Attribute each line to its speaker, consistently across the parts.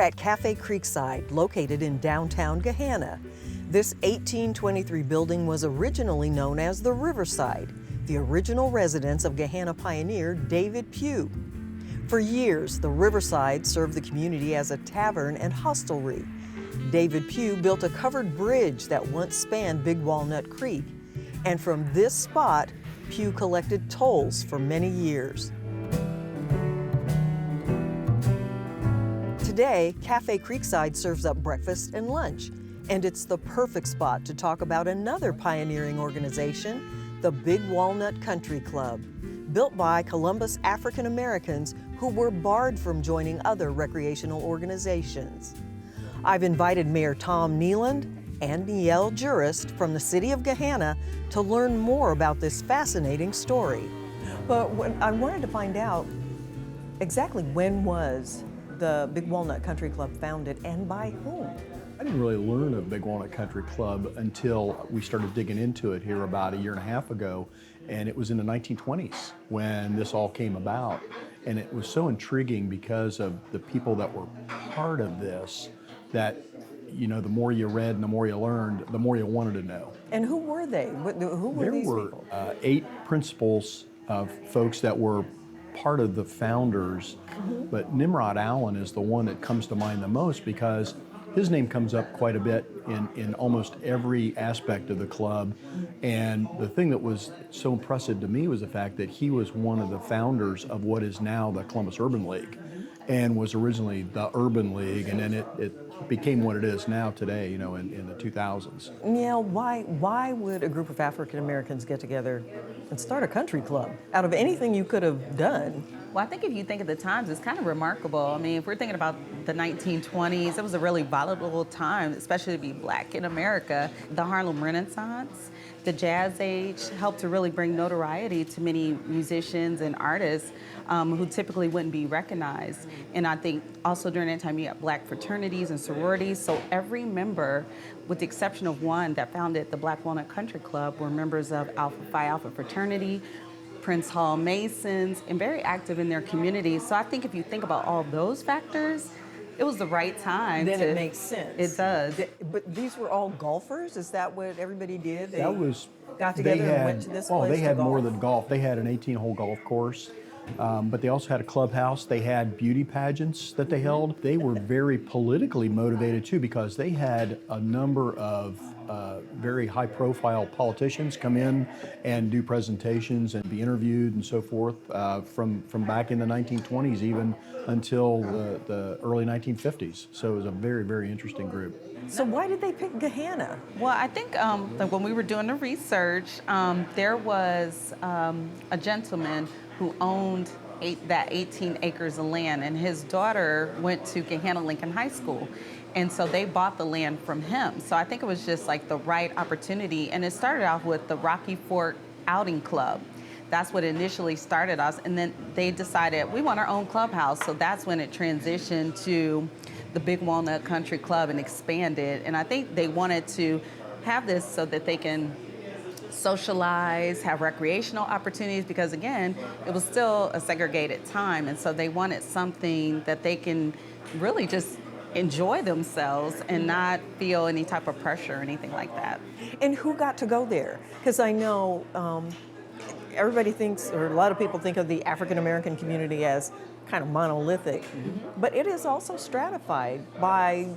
Speaker 1: at Cafe Creekside, located in downtown Gahanna. This 1823 building was originally known as the Riverside, the original residence of Gahanna pioneer David Pugh. For years, the Riverside served the community as a tavern and hostelry. David Pugh built a covered bridge that once spanned Big Walnut Creek, and from this spot, Pugh collected tolls for many years. Today, Cafe Creekside serves up breakfast and lunch, and it's the perfect spot to talk about another pioneering organization, the Big Walnut Country Club, built by Columbus African Americans who were barred from joining other recreational organizations. I've invited Mayor Tom Kneeland and Niel, Jurist from the city of Gahanna to learn more about this fascinating story. But I wanted to find out exactly when was the Big Walnut Country Club founded and by whom?
Speaker 2: I didn't really learn of Big Walnut Country Club until we started digging into it here about a year and a half ago, and it was in the 1920s when this all came about. And it was so intriguing because of the people that were part of this that, you know, the more you read and the more you learned, the more you wanted to know.
Speaker 1: And who were they? Who were these people?
Speaker 2: There were 8 principals of folks that were part of the founders, but Nimrod Allen is the one that comes to mind the most because his name comes up quite a bit in almost every aspect of the club. And the thing that was so impressive to me was the fact that he was one of the founders of what is now the Columbus Urban League and was originally the Urban League, and then it became what it is now today, you know, in the 2000s.
Speaker 1: Niel, why would a group of African Americans get together and start a country club out of anything you could have done?
Speaker 3: Well, I think if you think of the times, it's kind of remarkable. I mean, if we're thinking about the 1920s, it was a really volatile time, especially to be Black in America. The Harlem Renaissance, the Jazz Age helped to really bring notoriety to many musicians and artists who typically wouldn't be recognized. And I think also during that time, you had Black fraternities and sororities. So every member, with the exception of one that founded the Black Walnut Country Club, were members of Alpha Phi Alpha fraternity, Prince Hall Masons, and very active in their communities. So I think if you think about all those factors, it was the right time.
Speaker 1: Then it makes sense.
Speaker 3: It does.
Speaker 1: But these were all golfers? Is that what everybody did?
Speaker 2: That was,
Speaker 1: got together and went to this place.
Speaker 2: Oh, they had
Speaker 1: to
Speaker 2: more
Speaker 1: golf?
Speaker 2: than golf. They had an 18-hole golf course, but they also had a clubhouse. They had beauty pageants that they held. They were very politically motivated too because they had a number of very high-profile politicians come in and do presentations and be interviewed and so forth from back in the 1920s even until the early 1950s. So it was a very, very interesting group.
Speaker 1: So why did they pick Gahanna?
Speaker 3: Well, I think like when we were doing the research, there was a gentleman who owned that 18 acres of land, and his daughter went to Gahanna Lincoln High School. And so they bought the land from him. So I think it was just like the right opportunity. And it started off with the Rocky Fork Outing Club. That's what initially started us. And then they decided we want our own clubhouse. So that's when it transitioned to the Big Walnut Country Club and expanded. And I think they wanted to have this so that they can socialize, have recreational opportunities, because again, it was still a segregated time. And so they wanted something that they can really just enjoy themselves and not feel any type of pressure or anything like that.
Speaker 1: And who got to go there? Because I know everybody thinks, or a lot of people think of the African American community as kind of monolithic, but it is also stratified by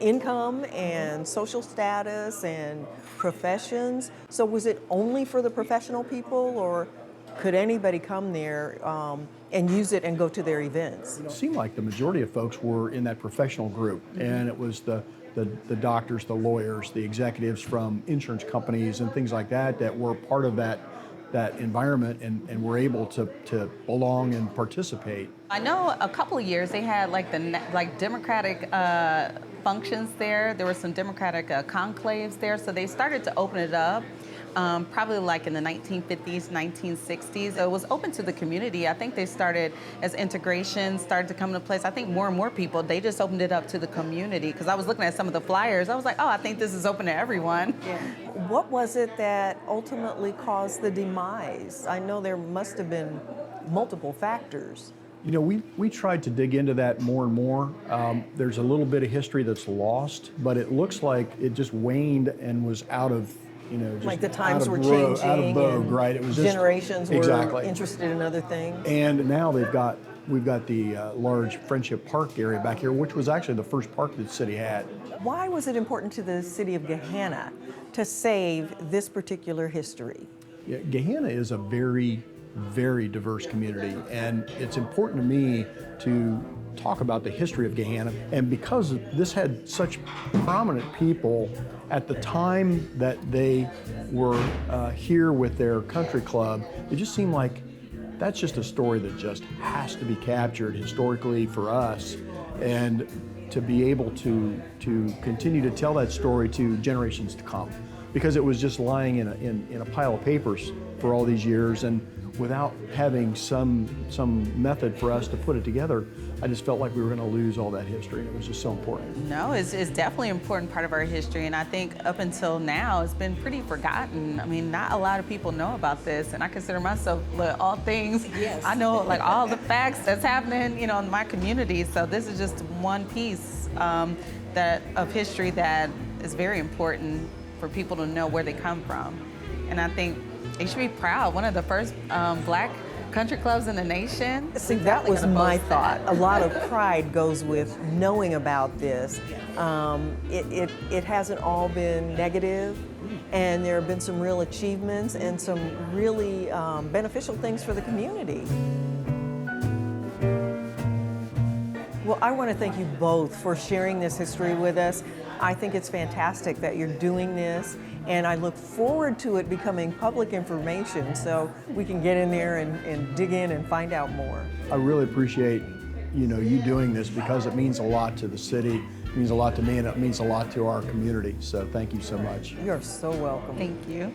Speaker 1: income and social status and professions. So was it only for the professional people, or could anybody come there and use it and go to their events?
Speaker 2: It seemed like the majority of folks were in that professional group, and it was the doctors, the lawyers, the executives from insurance companies and things like that that were part of that environment and were able to belong and participate.
Speaker 3: I know a couple of years they had like Democratic functions there. There were some Democratic conclaves there, so they started to open it up. Probably like in the 1950s, 1960s. It was open to the community. I think they started as integration started to come into place. I think more and more people, they just opened it up to the community. Because I was looking at some of the flyers, I was like, oh, I think this is open to everyone.
Speaker 1: Yeah. What was it that ultimately caused the demise? I know there must have been multiple factors.
Speaker 2: You know, we tried to dig into that more and more. There's a little bit of history that's lost, but it looks like it just waned and was out of, you know, just
Speaker 1: Like the times
Speaker 2: out
Speaker 1: were
Speaker 2: of
Speaker 1: changing,
Speaker 2: out of vogue,
Speaker 1: and
Speaker 2: right? It was just,
Speaker 1: generations were
Speaker 2: exactly
Speaker 1: interested in other things.
Speaker 2: And now we've got the large Friendship Park area back here, which was actually the first park that the city had.
Speaker 1: Why was it important to the city of Gahanna to save this particular history?
Speaker 2: Yeah, Gahanna is a very, very diverse community, and it's important to me to talk about the history of Gahanna. And because this had such prominent people at the time that they were here with their country club, it just seemed like that's just a story that just has to be captured historically for us, and to be able to continue to tell that story to generations to come, because it was just lying in a pile of papers for all these years, and without having some method for us to put it together, I just felt like we were going to lose all that history, and it was just so important.
Speaker 3: No, it's definitely an important part of our history, and I think up until now it's been pretty forgotten. I mean, not a lot of people know about this, and I consider myself all things.
Speaker 1: Yes.
Speaker 3: I know like all the facts that's happening, you know, in my community. So this is just one piece of history that is very important for people to know where they come from, and I think they should be proud. One of the first Black country clubs in the nation.
Speaker 1: See, that was my thought. A lot of pride goes with knowing about this. It hasn't all been negative, and there have been some real achievements and some really beneficial things for the community. Well, I want to thank you both for sharing this history with us. I think it's fantastic that you're doing this, and I look forward to it becoming public information so we can get in there and dig in and find out more.
Speaker 2: I really appreciate, you know, you doing this, because it means a lot to the city, it means a lot to me, and it means a lot to our community. So thank you so much.
Speaker 1: You're so welcome.
Speaker 3: Thank you.